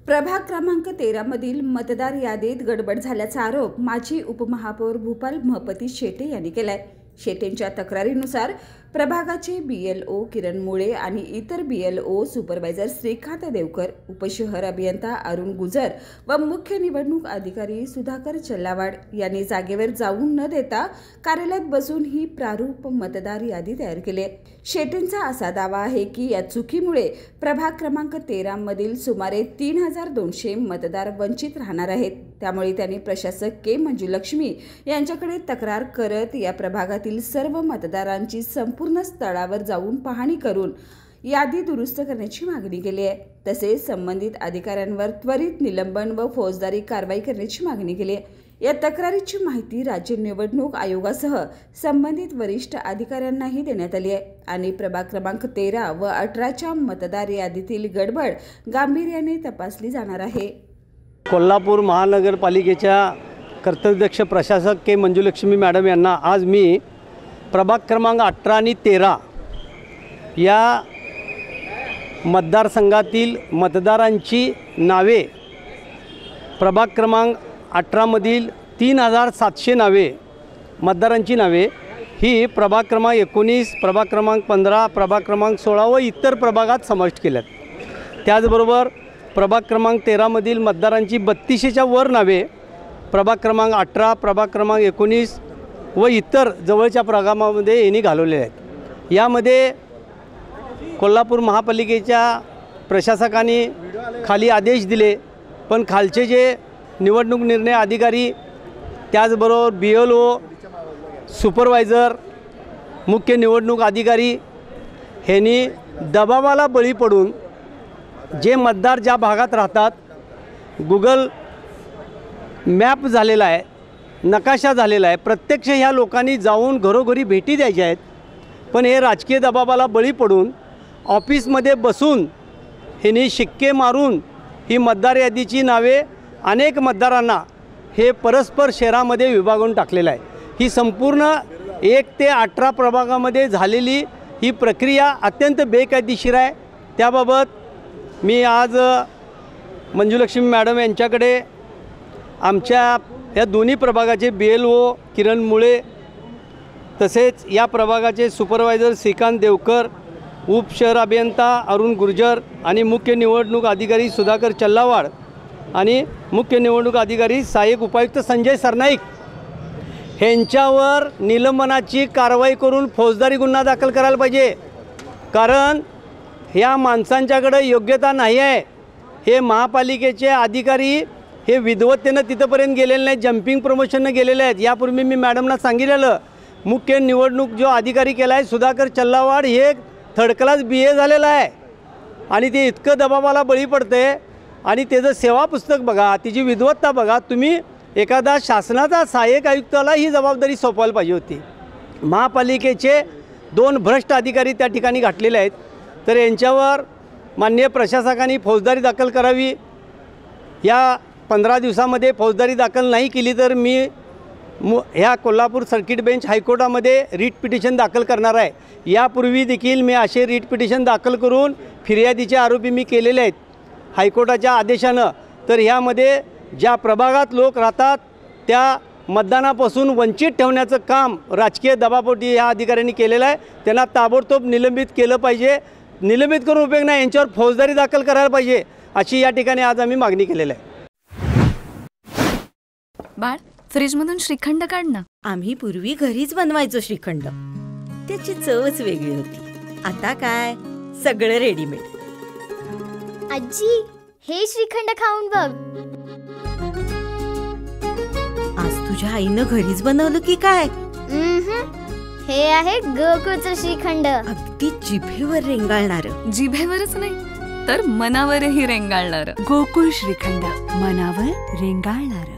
प्रभाग क्रमांक 13 मधील मतदार यादीत गडबड झाल्याचा आरोप माजी उपमहापौर भूपाल महपती शेटे यांनी केलाय। शेटेंच्या तक्रारीनुसार प्रभागाचे बीएलओ किरण मुळे आणि इतर बीएलओ सुपरवायझर श्रीकांत देवकर, उपशहर अभियंता अरुण गुजर व मुख्य निवडणूक अधिकारी सुधाकर चल्लावाड यांनी जागेवर जाऊन न देता कार्यालयात बसून ही प्रारूप मतदार यादी तयार केली आहे। शेटेंचा असा दावा आहे की या चुकीमुळे प्रभाग क्रमांक 13 मधील सुमारे 3200 मतदार वंचित राहणार आहेत। त्यामुळे त्यांनी प्रशासक के मंजुलक्ष्मी यांच्याकडे तक्रार करत या प्रभागातील सर्व मतदारांची संपूर्ण स्थळावर जाऊन पाहणी करून यादी दुरुस्त करण्याची मागणी केली आहे। तसेच संबंधित अधिकाऱ्यांवर त्वरित निलंबन व फौजदारी कारवाई करण्याची मागणी केली आहे। या तक्रारीची माहिती राज्य निवडणूक आयोगासह संबंधित वरिष्ठ अधिकाऱ्यांनाही देण्यात आली आहे आणि प्रभाग क्रमांक 13 व 18च्या मतदार यादीतील गडबड गांभीर्याने तपासली जाणार आहे। कोल्हापूर महानगरपालिकेच्या कर्तव्यदक्ष प्रशासक के मंजुलक्ष्मी मॅडम यांना आज मी प्रभाग क्रमांक 18 आणि 13 या मतदारसंघातील मतदारांची नावे, प्रभाग क्रमांक 18 मधील 3700 नावे मतदारांची नावे ही प्रभाग क्रमांक 19, प्रभाग क्रमांक 15, प्रभाग क्रमांक 16 व इतर प्रभागात समाविष्ट केल्यात। त्याचबरोबर प्रभाग क्रमांक 13 मधील मतदारांची 3200च्या वर नावे प्रभाग क्रमांक 18, प्रभाग क्रमांक 19 व इतर जवळच्या प्रभागामध्ये यांनी घालवलेले आहेत। यामध्ये कोल्हापूर महापालिकेच्या प्रशासकांनी खाली आदेश दिले, पण खालचे जे निवडणूक निर्णय अधिकारी, त्याचबरोबर बीएलओ, सुपरवायझर, मुख्य निवडणूक अधिकारी ह्यांनी दबावाला बळी पडून जे मतदार ज्या भागात राहतात, गुगल मॅप झालेला आहे, नकाशा झालेला आहे, प्रत्यक्ष ह्या लोकांनी जाऊन घरोघरी भेटी द्यायच्या आहेत, पण हे राजकीय दबावाला बळी पडून ऑफिसमध्ये बसून ह्यांनी शिक्के मारून ही मतदार यादीची नावे अनेक मतदारांना हे परस्पर शहरामध्ये विभागून टाकलेलं आहे। ही संपूर्ण 1 ते 18 प्रभागामध्ये झालेली ही प्रक्रिया अत्यंत बेकायदेशीर आहे। त्याबाबत मी आज मंजुलक्ष्मी मॅडम यांच्याकडे आमच्या या दोन्ही प्रभागाचे बीएलओ किरण मुळे, तसेच या प्रभागाचे सुपरवायझर श्रीकांत देवकर, उपशहर अभियंता अरुण गुर्जर आणि मुख्य निवडणूक अधिकारी सुधाकर चल्लावाड आणि मुख्य निवडणूक अधिकारी सहाय्यक उपायुक्त संजय सरनाईक ह्यांच्यावर निलंबनाची कारवाई करून फौजदारी गुन्हा दाखल करायला पाहिजे। कारण ह्या माणसांच्याकडे योग्यता नाही आहे। हे महापालिकेचे अधिकारी हे विद्वत्तेनं तिथंपर्यंत गेलेले नाहीत, जम्पिंग प्रमोशननं गेलेले आहेत। यापूर्वी मी मॅडमना सांगितलेलं, मुख्य निवडणूक जो अधिकारी केला आहे सुधाकर चल्लावाड हे 3rd क्लास BA झालेला आहे आणि ते इतकं दबावाला बळी पडते आणि त्याचं सेवा पुस्तक बघा, तिची विद्वत्ता बघा। तुम्ही एखादा शासनाचा सहाय्यक आयुक्ताला ही जबाबदारी सोपवायला पाहिजे होती। महापालिकेचे 2 भ्रष्ट अधिकारी त्या ठिकाणी घातलेले आहेत, तर यांच्यावर माननीय प्रशासकांनी फौजदारी दाखल करावी। या 15 दिवसामध्ये फौजदारी दाखल नाही केली तर मी ह्या कोल्हापूर सर्किट बेंच हायकोर्टामध्ये रीट पिटिशन दाखल करणार आहे। यापूर्वी देखील मी असे रीट पिटिशन दाखल करून फिर्यादीचे आरोपी मी केलेले आहेत हायकोर्टाच्या आदेशानं। तर ह्यामध्ये ज्या प्रभागात लोक राहतात त्या मतदानापासून वंचित ठेवण्याचं काम राजकीय दबावपोटी ह्या अधिकाऱ्यांनी केलेलं आहे। त्यांना ताबडतोब निलंबित केलं पाहिजे। निलंबित करून उपयोग नाही, यांच्यावर फौजदारी दाखल करायला पाहिजे, अशी या ठिकाणी आज आम्ही मागणी केलेली आहे। बाळ, फ्रीजमधून श्रीखंड काढ ना। आम्ही पूर्वी घरीच बनवायचो श्रीखंड, त्याची चवच वेगळी होती। आता काय सगळं रेडीमेड। आजी, हे श्रीखंड खाऊन बघ। आज तुझ्या आईनं घरीच बनवलं की काय? हे आहे गोकुळचं श्रीखंड, अगदी जिभेवर रेंगाळणार। जिभेवरच नाही तर मनावरही रेंगाळणार। गोकुळ श्रीखंड, मनावर रेंगाळणार।